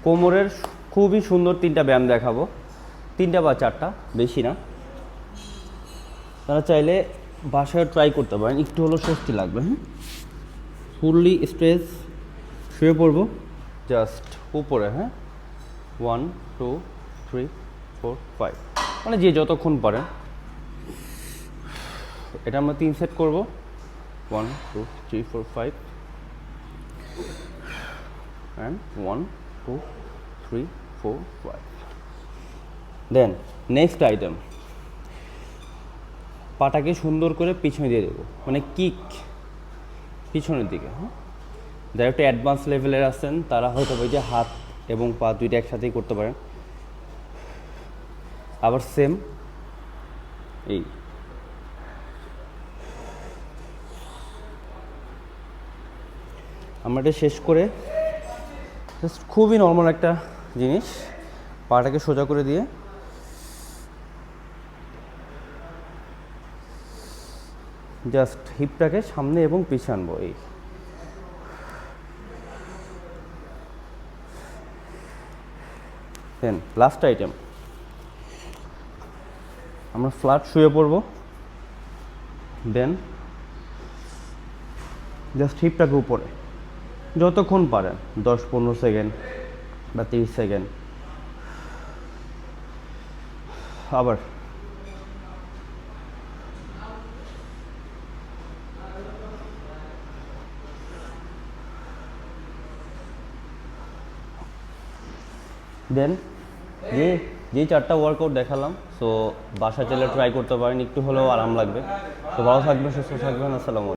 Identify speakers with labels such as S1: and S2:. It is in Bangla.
S1: কোমরের খুবই সুন্দর 3টা ব্যায়াম দেখাবো, 3টা বা 4টা, বেশি না। তারা চাইলে বাসায় ট্রাই করতে পারেন, একটু হলেও স্বস্তি লাগবে। হ্যাঁ, ফুললি স্ট্রেচ, শুয়ে পড়বো জাস্ট উপরে। হ্যাঁ, 1 2 3 4 5, মানে যে যতক্ষণ পারেন। এটা আমরা 3 সেট করব, 1 2 3 4 5 অ্যান্ড 1 2 3 4 5। দেন নেক্সট আইটেম, পাটাকে সুন্দর করে পিছনে দিয়ে দেবো, মানে কিক পিছনের দিকে। হ্যাঁ, যারা একটু অ্যাডভান্স লেভেলের আছেন তারা হয়তো ওই যে হাত এবং পা দুইটা একসাথেই করতে পারেন। আবার সেম এই আমরা এটা শেষ করে জাস্ট খুবই নর্মাল একটা জিনিস, পাটাকে সোজা করে দিয়ে জাস্ট হিপটাকে সামনে এবং পিছিয়ে আনবো। এই দেন লাস্ট আইটেম, আমরা ফ্ল্যাট শুয়ে পড়বো। দেন জাস্ট হিপটাকে উপরে যতক্ষণ পারেন, 10-15 সেকেন্ড বা 30 সেকেন্ড। আবার দেন যে 4টা ওয়ার্কআউট দেখালাম, সো বাসা চাইলে ট্রাই করতে পারেন, একটু হলেও আরাম লাগবে। তো ভালো থাকবেন, সুস্থ থাকবেন, আসসালামু আলাইকুম।